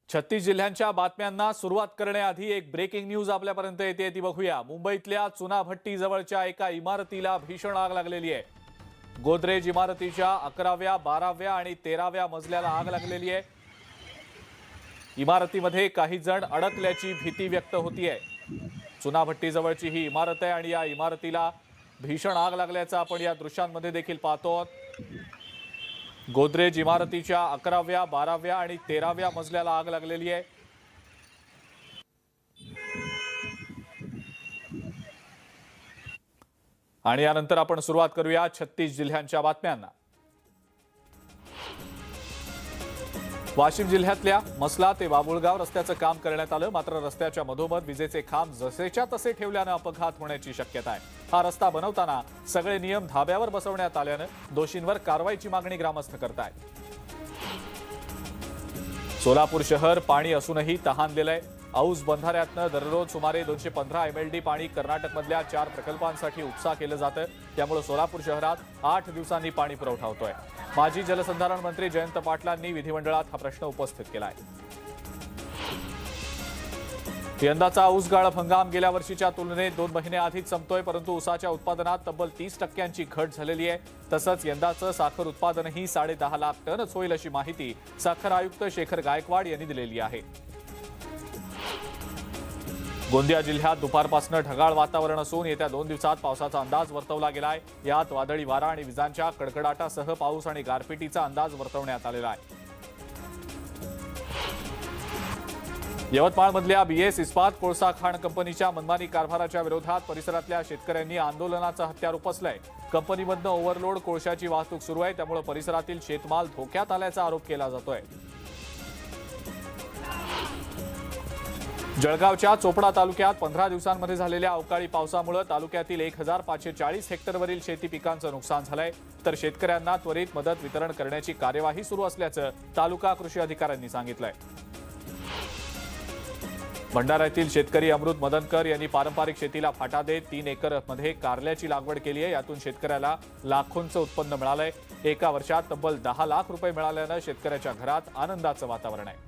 36 जिल्ह्यांच्या बातम्यांना सुरुवात करण्याआधी एक ब्रेकिंग न्यूज आपल्यापर्यंत येते ती बघूया। मुंबईतल्या चुनाभट्टी जवळच्या एका इमारतीला भीषण आग लागलेली आहे। गोदरेज इमारतीच्या 11व्या, 12व्या आणि 13व्या मजल्याला आग लागलेली आहे। इमारतीमध्ये काही जण अडकल्याची भीती व्यक्त होतीये। चुनाभट्टी जवळची ही इमारत आहे आणि या इमारतीला भीषण आग लागल्याचं आपण या दृश्यांमध्ये देखील पाहतो। गोदरेज इमारतीच्या 11व्या, 12व्या आणि 13व्या मजल्याला आग लागलेली आहे। आणि यानंतर आपण सुरुवात करूया 36 जिल्ह्यांच्या बातम्यांना। वाशिम जिल्ह्यातल्या मसला ते बाबुळगाव रस्त्याचं काम करण्यात आलं, मात्र रस्त्याच्या मधोमध विजेचे खांब जसेच्या तसे ठेवल्यानं अपघात होण्याची शक्यता आहे। हा रस्ता बनवताना सगळे नियम धाब्यावर बसवण्यात आल्यानं दोषींवर कारवाईची मागणी ग्रामस्थ करतायत। सोलापूर शहर पाणी असूनही तहानलेलंय। औस बंधाऱ्यातनं दररोज सुमारे 215 MLD पाणी कर्नाटकमधल्या 4 प्रकल्पांसाठी उपसा केलं जातं, त्यामुळे सोलापूर शहरात 8 दिवसांनी पाणी पुरवठा होतोय। माजी जलसंधारण मंत्री जयंत पाटलांनी विधिमंडळात हा प्रश्न उपस्थित केलाय। यंदाचा ऊस गाळप हंगाम गेल्या वर्षीच्या तुलनेत 2 महिने आधीच संपतोय, परंतु ऊसाच्या उत्पादनात तब्बल 30% घट झालेली आहे। तसंच यंदाचं साखर उत्पादनही 10.5 लाख टनच होईल अशी माहिती साखर आयुक्त शेखर गायकवाड यांनी दिलेली आहे। गोंदिया जिल्ह्यात दुपारपासून ढगाळ वातावरण असून येत्या 2 दिवसात पावसाचा अंदाज वर्तवला गेलाय। यात वादळी वारा आणि विजांच्या कडकडाटासह पाऊस आणि गारपिटीचा अंदाज वर्तवण्यात आलेला आहे। यवतमाळमधल्या BS इस्पात कोळसा खाण कंपनीच्या मनमानी कारभाराच्या विरोधात परिसरातल्या शेतकऱ्यांनी आंदोलनाचं हत्यार उपसलंय। कंपनीमधनं ओव्हरलोड कोळशाची वाहतूक सुरू आहे, त्यामुळे परिसरातील शेतमाल धोक्यात आल्याचा आरोप केला जातोय। जळगावच्या चोपडा तालुक्यात 15 दिवसांमध्ये झालेल्या अवकाळी पावसामुळे तालुक्यातील 1540 हेक्टरवरील शेती पिकांचं नुकसान झालंय, तर शेतकऱ्यांना त्वरित मदत वितरण करण्याची कार्यवाही सुरू असल्याचं तालुका कृषी अधिकाऱ्यांनी सांगितलंय। भंडाऱ्यातील शेतकरी अमृत मदनकर यांनी पारंपरिक शेतीला फाटा देत 3 एकरमध्ये कारल्याची लागवड केली आहे। यातून शेतकऱ्याला लाखोंचं उत्पन्न मिळालंय। एका वर्षात तब्बल 10 लाख रुपये मिळाल्यानं शेतकऱ्याच्या घरात आनंदाचं वातावरण आहे।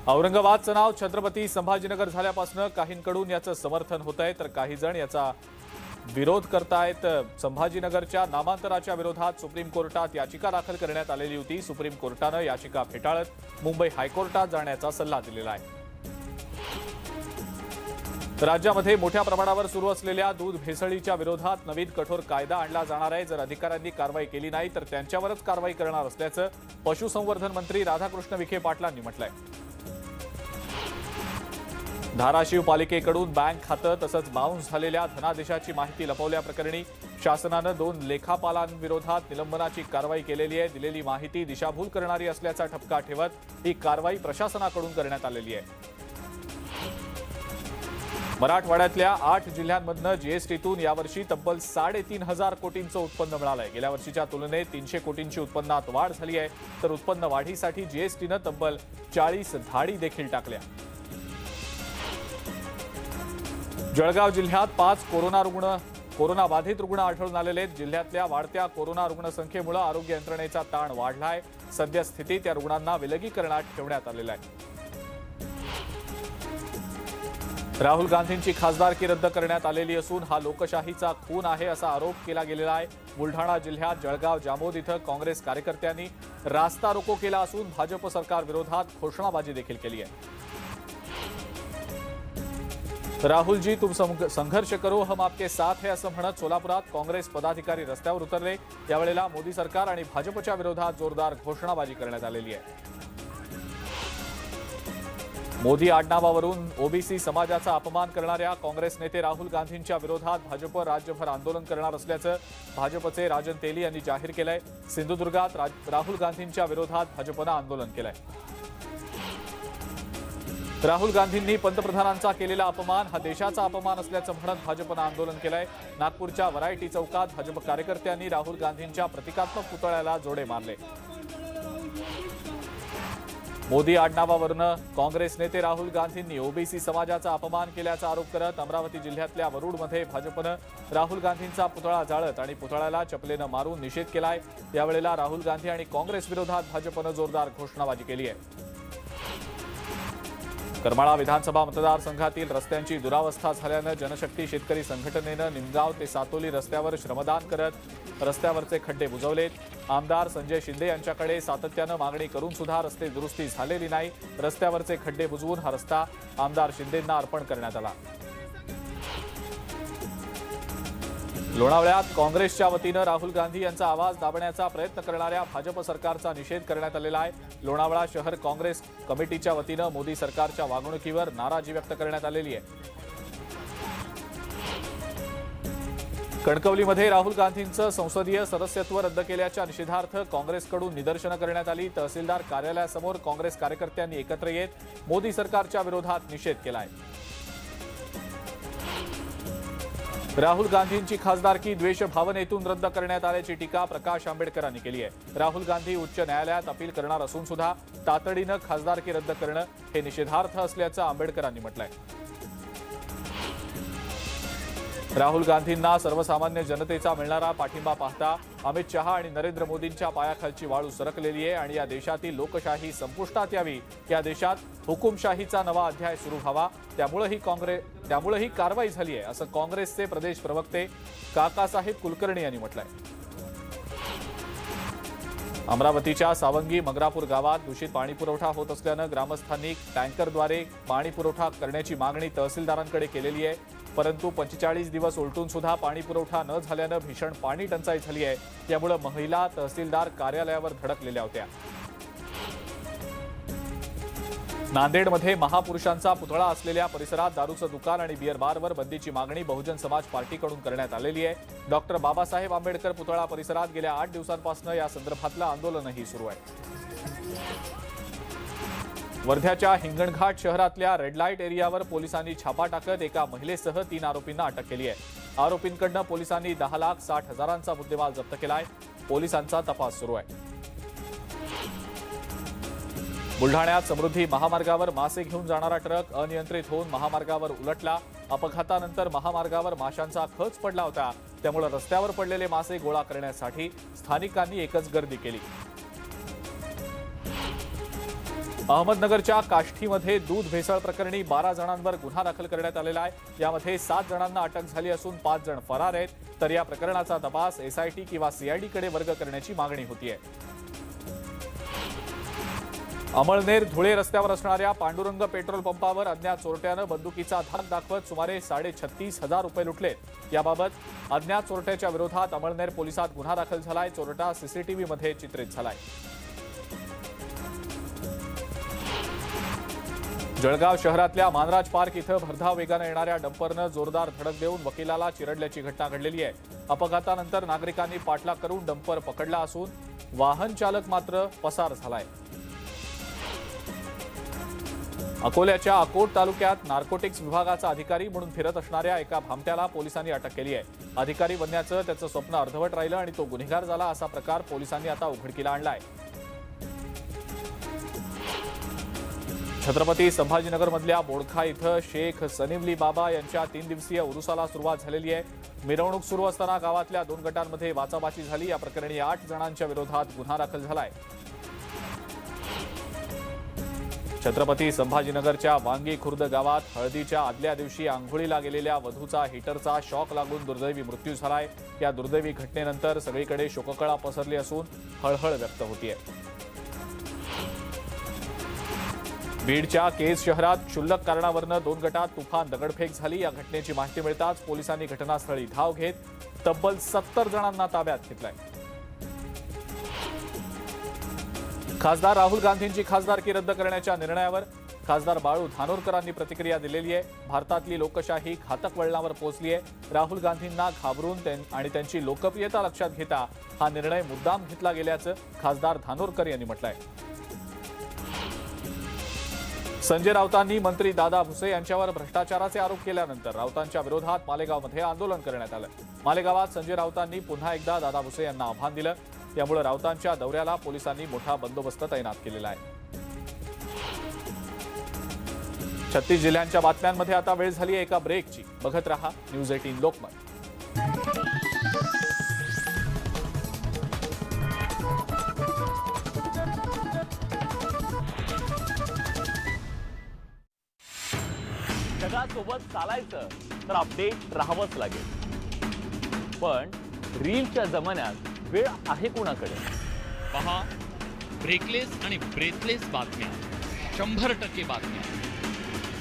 औरंगाबादचं नाव छत्रपती संभाजीनगर झाल्यापासून काहींकडून याचं समर्थन होत आहे, तर काही जण याचा विरोध करतायत। संभाजीनगरच्या नामांतराच्या विरोधात सुप्रीम कोर्टात याचिका दाखल करण्यात आलेली होती। सुप्रीम कोर्टानं याचिका फेटाळत मुंबई हायकोर्टात जाण्याचा सल्ला दिलेला आहे। राज्यामध्ये मोठ्या प्रमाणावर सुरू असलेल्या दूध भेसळीच्या विरोधात नवीन कठोर कायदा आणला जाणार आहे। जर अधिकाऱ्यांनी कारवाई केली नाही तर त्यांच्यावरच कारवाई करणार असल्याचं पशुसंवर्धन मंत्री राधाकृष्ण विखे पाटलांनी म्हटलंय। धाराशिव पालिकेकडून बँक खातं तसंच बाउन्स झालेल्या धनादेशाची माहिती लपवल्याप्रकरणी शासनानं 2 लेखापालांविरोधात निलंबनाची कारवाई केलेली आहे। दिलेली माहिती दिशाभूल करणारी असल्याचा ठपका ठेवत ही कारवाई प्रशासनाकडून करण्यात आलेली आहे। मराठवाड्यातल्या 8 जिल्ह्यांमधनं जीएसटीतून यावर्षी तब्बल 3.5 कोटींचं उत्पन्न मिळालंय। गेल्या वर्षीच्या तुलनेत 300 कोटींची उत्पन्नात वाढ झाली आहे, तर उत्पन्न वाढीसाठी जीएसटीनं तब्बल 40 धाडी देखील टाकल्या। जळगाव जिल्ह्यात 5 कोरोना बाधित रुग्ण आढळून आलेले आहेत। जिल्ह्यातल्या वाढत्या कोरोना रुग्णसंख्येमुळे आरोग्य यंत्रणेचा ताण वाढलाय। सद्यस्थितीत या रुग्णांना विलगीकरणात ठेवण्यात आलेलं आहे। राहुल गांधींची खासदारकी रद्द करण्यात आलेली असून हा लोकशाहीचा खून आहे असा आरोप केला गेलेला आहे। बुलढाणा जिल्ह्यात जळगाव जामोद इथं काँग्रेस कार्यकर्त्यांनी रास्ता रोको केला असून भाजप सरकार विरोधात घोषणाबाजी देखील केली आहे। राहुल जी तुम संघर्ष करो हम आपके साथ है असं म्हणत सोलापुरात काँग्रेस पदाधिकारी रस्त्यावर उतरले। यावेळेला मोदी सरकार आणि भाजपच्या विरोधात जोरदार घोषणाबाजी करण्यात आलेली आहे। मोदी आडनावावरून ओबीसी समाजाचा अपमान करणाऱ्या काँग्रेस नेते राहुल गांधींच्या विरोधात भाजप राज्यभर आंदोलन करणार असल्याचं भाजपचे राजन तेली यांनी जाहीर केलंय। सिंधुदुर्गात राहुल गांधींच्या विरोधात भाजपनं आंदोलन केलंय। राहुल गांधींनी पंतप्रधानांचा केलेला अपमान हा देशाचा अपमान असल्याचं म्हणत भाजपनं आंदोलन केलंय। नागपूरच्या व्हरायटी चौकात भाजप कार्यकर्त्यांनी राहुल गांधींच्या प्रतिकात्मक पुतळ्याला जोडे मारले। मोदी आडनावावरनं काँग्रेस नेते राहुल गांधींनी ओबीसी समाजाचा अपमान केल्याचा आरोप करत अमरावती जिल्ह्यातल्या वरुडमध्ये भाजपनं राहुल गांधींचा पुतळा जाळत आणि पुतळ्याला चपलेनं मारून निषेध केलाय। यावेळेला राहुल गांधी आणि काँग्रेस विरोधात भाजपनं जोरदार घोषणाबाजी केली आहे। करमाळा विधानसभा मतदारसंघातील रस्त्यांची दुरावस्था झाल्यानं जनशक्ती शेतकरी संघटनेनं निमगाव ते सातोली रस्त्यावर श्रमदान करत रस्त्यावरचे खड्डे बुजवलेत। आमदार संजय शिंदे यांच्याकडे सातत्यानं मागणी करून सुद्धा रस्ते दुरुस्ती झालेली नाही। रस्त्यावरचे खड्डे बुजवून हा रस्ता आमदार शिंदेंना अर्पण करण्यात आला। लोणावळ्यात काँग्रेसच्या वतीनं राहुल गांधी यांचा आवाज दाबण्याचा प्रयत्न करणाऱ्या भाजप सरकारचा निषेध करण्यात आलेला आहे। लोणावळा शहर काँग्रेस कमिटीच्या वतीनं मोदी सरकारच्या वागणुकीवर नाराजी व्यक्त करण्यात आलेली आहे। कणकवलीमध्ये राहुल गांधींचं संसदीय सदस्यत्व रद्द केल्याच्या निषेधार्थ काँग्रेसकडून निदर्शनं करण्यात आली। तहसीलदार कार्यालयासमोर काँग्रेस कार्यकर्त्यांनी एकत्र येत मोदी सरकारच्या विरोधात निषेध केला आहे। राहुल गांधींची खासदारकी द्वेष भावनेतून रद्द करण्यात आल्याची टीका प्रकाश आंबेडकरांनी केली आहे। राहुल गांधी उच्च न्यायालयात अपील करणार असून सुद्धा तातडीनं खासदारकी रद्द करणं हे निषेधार्थ असल्याचं आंबेडकरांनी म्हटलंय। राहुल गांधींना सर्वसामान्य जनतेचा मिळणारा पाठिंबा पाहता अमित शहा आणि नरेंद्र मोदींच्या पायाखालची वाळू सरकलेली आहे आणि या देशातील लोकशाही संपुष्टात यावी, या देशात हुकुमशाहीचा नवा अध्याय सुरू व्हावा, त्यामुळे ही कारवाई झाली आहे असं काँग्रेसचे प्रदेश प्रवक्ते काकासाहेब कुलकर्णी यांनी म्हटलंय। अमरावतीच्या सावंगी मगरापूर गावात दूषित पाणीपुरवठा होत असल्यानं ग्रामस्थांनी टँकरद्वारे पाणीपुरवठा करण्याची मागणी तहसीलदारांकडे केलेली आहे। परंतु 45 दिवस उलटून सुद्धा पाणीपुरवठा न झाल्यानं भीषण पाणी टंचाई झाली आहे। त्यामुळे महिला तहसीलदार कार्यालयावर धडकलेल्या होत्या। नांदेडमध्ये महापुरुषांचा पुतळा असलेल्या परिसरात दारूचं दुकान आणि बिअर बारवर बंदीची मागणी बहुजन समाज पार्टीकडून करण्यात आलेली आहे। डॉक्टर बाबासाहेब आंबेडकर पुतळा परिसरात गेल्या 8 दिवसांपासून या संदर्भातलं आंदोलनही सुरू आहे। वर्ध्याच्या हिंगणघाट शहरातल्या रेड लाईट एरियावर पोलिसांनी छापा टाकत एका महिलेसह 3 आरोपींना अटक केली आहे। आरोपींकडून पोलिसांनी 10,60,000चा मुद्देमाल जप्त केलाय। पोलिसांचा तपास सुरू आहे। बुलढाण्यात समृद्धी महामार्गावर मासे घेऊन जाणारा ट्रक अनियंत्रित होऊन महामार्गावर उलटला। अपघातानंतर महामार्गावर माशांचा खच पडला होता, त्यामुळे रस्त्यावर पडलेले मासे गोळा करण्यासाठी स्थानिकांनी एकच गर्दी केली। अहमदनगरच्या काष्ठीमध्ये दूध भेसळ प्रकरणी 12 जणांवर गुन्हा दाखल करण्यात आलेला आहे। यामध्ये 7 जणांना अटक झाली असून 5 जण फरार आहेत, तर या प्रकरणाचा तपास एसआयटी किंवा सीआयडीकडे वर्ग करण्याची मागणी होतीये। अमळनेर धुळे रस्त्यावर असणाऱ्या पांडुरंग पेट्रोल पंपावर अज्ञात चोरट्यानं बंदुकीचा धाक दाखवत सुमारे 36,500 रुपये लुटलेत। याबाबत अज्ञात चोरट्याच्या विरोधात अमळनेर पोलिसात गुन्हा दाखल झालाय। चोरटा सीसीटीव्हीमध्ये चित्रित झालाय। जळगाव शहरातल्या मानराज पार्क इथं भरधाव वेगानं येणाऱ्या डंपरनं जोरदार धडक देऊन वकिलाला चिरडल्याची घटना घडलेली आहे। अपघातानंतर नागरिकांनी पाठलाग करून डंपर पकडला असून वाहन चालक मात्र पसार झालाय। अकोल्याच्या अकोट तालुक्यात नार्कोटिक्स विभागाचा अधिकारी म्हणून फिरत असणाऱ्या एका भामट्याला पोलिसांनी अटक केली आहे। अधिकारी बनण्याचं त्याचं स्वप्न अर्धवट राहिलं आणि तो गुन्हेगार झाला असा प्रकार पोलिसांनी आता उघडकीला आणलाय। छत्रपती संभाजीनगरमधल्या बोडखा इथं शेख सनीमली बाबा यांच्या 3 दिवसीय उरुसाला सुरुवात झालेली आहे। मिरवणूक सुरू असताना गावातल्या 2 गटांमध्ये वाचाबाची झाली। या प्रकरणी 8 जणांच्या विरोधात गुन्हा दाखल झालाय। छत्रपती संभाजीनगरच्या वांगी खुर्द गावात हळदीच्या आदल्या दिवशी आंघोळीला गेलेल्या वधूचा हीटरचा शॉक लागून दुर्दैवी मृत्यू झालाय। या दुर्दैवी घटनेनंतर सगळीकडे शोककळा पसरली असून हळहळ व्यक्त होतीये। बीडच्या केज शहरात क्षुल्लक कारणावरून 2 गटात तुफान दगडफेक झाली। या घटनेची माहिती मिळताच पोलिसांनी घटनास्थळी धाव घेत तब्बल 70 जणांना ताब्यात घेतलंय। खासदार राहुल गांधींची खासदारकी रद्द करण्याच्या निर्णयावर खासदार बाळू धानोरकरांनी प्रतिक्रिया दिलेली आहे। भारतातली लोकशाही घातक वळणावर पोहोचली आहे। राहुल गांधींना घाबरून आणि त्यांची लोकप्रियता लक्षात घेता हा निर्णय मुद्दाम घेतला गेल्याचं खासदार धानोरकर यांनी म्हटलंय। संजय राऊतांनी मंत्री दादा भुसे यांच्यावर भ्रष्टाचाराचे आरोप केल्यानंतर राऊतांच्या विरोधात मालेगावमध्ये आंदोलन करण्यात आलं। मालेगावात संजय राऊतांनी पुन्हा एकदा दादा भुसे यांना आव्हान दिलं। त्यामुळे राऊतांच्या दौऱ्याला पोलिसांनी मोठा बंदोबस्त तैनात केलेला आहे। 36 जिल्ह्यांच्या बातम्यांमध्ये आता वेळ झाली आहे एका ब्रेकची। बघत रहा न्यूज 18 लोकमत। जगासोबत चालायचं तर अपडेट राहावंच लागेल. पण रीलच्या जमान्यात वेळ आहे कोणाकडे? पहा ब्रेकलेस आणि ब्रेथलेस बातम्या, 100% बातम्या,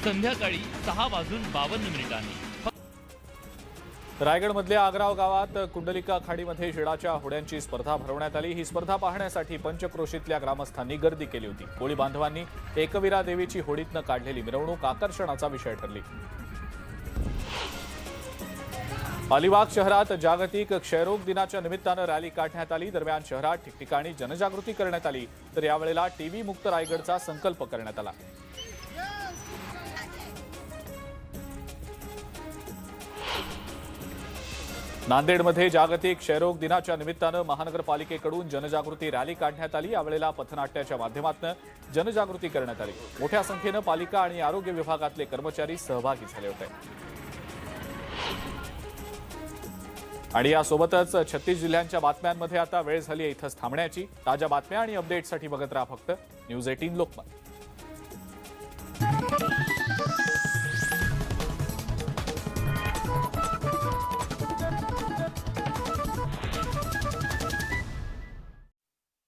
संध्याकाळी 6:52 रायगडमधल्या आग्राव गावात कुंडलिका खाडीमध्ये शिडाच्या होड्यांची स्पर्धा भरवण्यात आली. ही स्पर्धा पाहण्यासाठी पंचक्रोशीतल्या ग्रामस्थांनी गर्दी केली होती. कोळी बांधवांनी एकवीरा देवीची होडीतनं काढलेली मिरवणूक आकर्षणाचा विषय ठरली. अलिबाग शहरात जागतिक क्षयरोग दिनाच्या निमित्तानं रॅली काढण्यात आली. दरम्यान शहरात ठिकठिकाणी जनजागृती करण्यात आली, तर यावेळेला टीबी मुक्त रायगडचा संकल्प करण्यात आला. नांदेडमध्ये जागतिक क्षयरोग दिनाच्या निमित्तानं महानगरपालिकेकडून जनजागृती रॅली काढण्यात आली. यावेळेला पथनाट्याच्या माध्यमातून जनजागृती करण्यात आली. मोठ्या संख्येनं पालिका आणि आरोग्य विभागातले कर्मचारी सहभागी झाले होते. आणि यासोबतच 36 जिल्ह्यांच्या बातम्यांमध्ये आता वेळ झाली आहे इथंच थांबण्याची. ताज्या बातम्या आणि अपडेटसाठी बघत राहा फक्त न्यूज 18 लोकमत.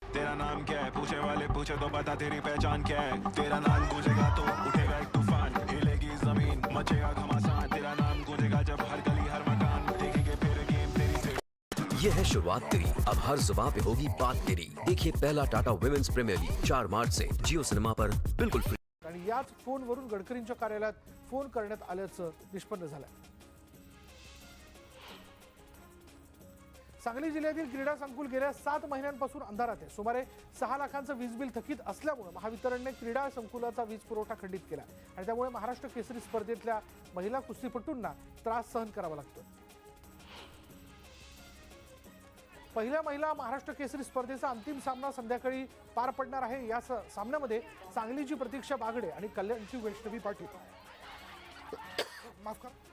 तेरा नाम क्या है पूछे वाले पूछे तो बता तेरी पहचान क्या है. तेरा नाम गूंजेगा तो उठेगा एक तूफान, हिलेगी जमीन मचेगा घमासान. तेरा नाम गूंजेगा जब हर गली हर मकान देखेंगे फिर गेम तेरी से. ये है शुरुआत तेरी, अब हर जुबान पे होगी बात तेरी. देखिए पहला Tata women's premier league 4 March से जियो सिनेमा पर बिल्कुल फ्री. आणि याच फोनवरून गडकरींच्या कार्यालयात फोन करण्यात आल्याचं निष्पन्न झालं. सांगली जिल्ह्यातील क्रीडा संकुल गेल्या 7 महिन्यांपासून अंधारात आहे. सुमारे 6 लाखांचं वीज बिल थकीत असल्यामुळे महावितरणने क्रीडा संकुलाचा वीज पुरवठा खंडित केला आणि त्यामुळे महाराष्ट्र केसरी स्पर्धेतल्या महिला कुस्तीपटूंना त्रास सहन करावा लागतो. पहिल्या महिला महाराष्ट्र केसरी स्पर्धेचा अंतिम सामना संध्याकाळी पार पडणार आहे. या सामन्यामध्ये सांगलीची प्रतीक्षा बागडे आणि कल्याणची वैष्णवी पाटील माफ करा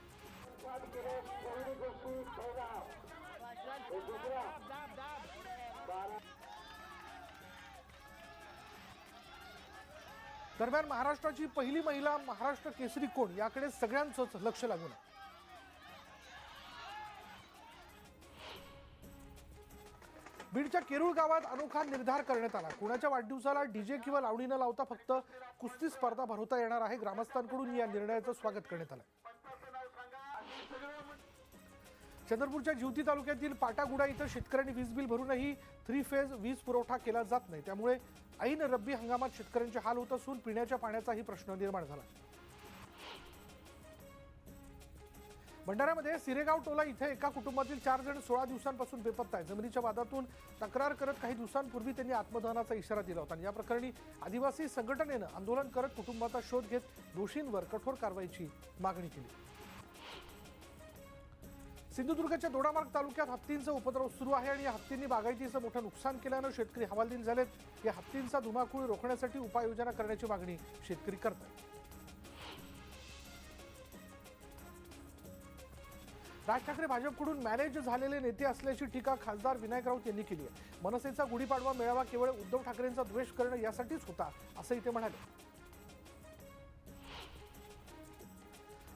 दरम्यान महाराष्ट्राची पहिली महिला महाराष्ट्र केसरी कोण याकडे सगळ्यांचंच लक्ष लागून आहे. बीडच्या केरूळ गावात अनोखा निर्धार करण्यात आला. कुणाच्या वाढदिवसाला डीजे किंवा लावणी न लावता फक्त कुस्ती स्पर्धा भरवता येणार आहे. ग्रामस्थांकडून या निर्णयाचं स्वागत करण्यात आलं. चंद्रपूरच्या जिवती तालुक्यातील पाटागुडा इथं शेतकऱ्यांनी वीज बिल भरूनही 3 फेज वीज पुरवठा केला जात नाही. त्यामुळे ऐन रब्बी हंगामात शेतकऱ्यांचे हाल होत असून पिण्याच्या पाण्याचाही प्रश्न निर्माण झाला. भंडाऱ्यामध्ये सिरेगाव टोला इथे एका कुटुंबातील 4 जण 16 दिवसांपासून बेपत्ता आहेत. जमिनीच्या वादातून तक्रार करत काही दिवसांपूर्वी त्यांनी आत्मदहनाचा इशारा दिला होता. या प्रकरणी आदिवासी संघटनेनं आंदोलन करत कुटुंबाचा शोध घेत दोषींवर कठोर कारवाईची मागणी केली. सिंधुदुर्गच्या दोडामार्ग तालुक्यात हत्तींचा उपद्रव सुरू आहे आणि या हत्तींनी बागायतीचं मोठं नुकसान केल्यानं शेतकरी हवालदिल झालेत. या हत्तींचा धुमाकूळ रोखण्यासाठी उपाययोजना करण्याची मागणी शेतकरी करतात. राज ठाकरे भाजपकडून मॅनेज झालेले नेते असल्याची टीका खासदार विनायक राऊत यांनी केली आहे. मनसेचा गुढीपाडवा मेळावा केवळ उद्धव ठाकरेंचा द्वेष करणं यासाठीच होता असंही ते म्हणाले.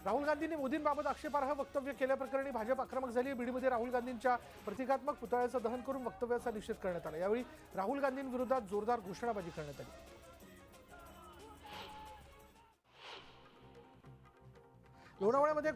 राहुल गांधींनी मोदींबाबत आक्षेपार्ह वक्तव्य केल्याप्रकरणी भाजप आक्रमक झाली. बीडमध्ये राहुल गांधींच्या प्रतिकात्मक पुतळ्याचं दहन करून वक्तव्याचा निषेध करण्यात आला. यावेळी राहुल गांधींविरोधात जोरदार घोषणाबाजी करण्यात आली. लोणावळ्यामध्ये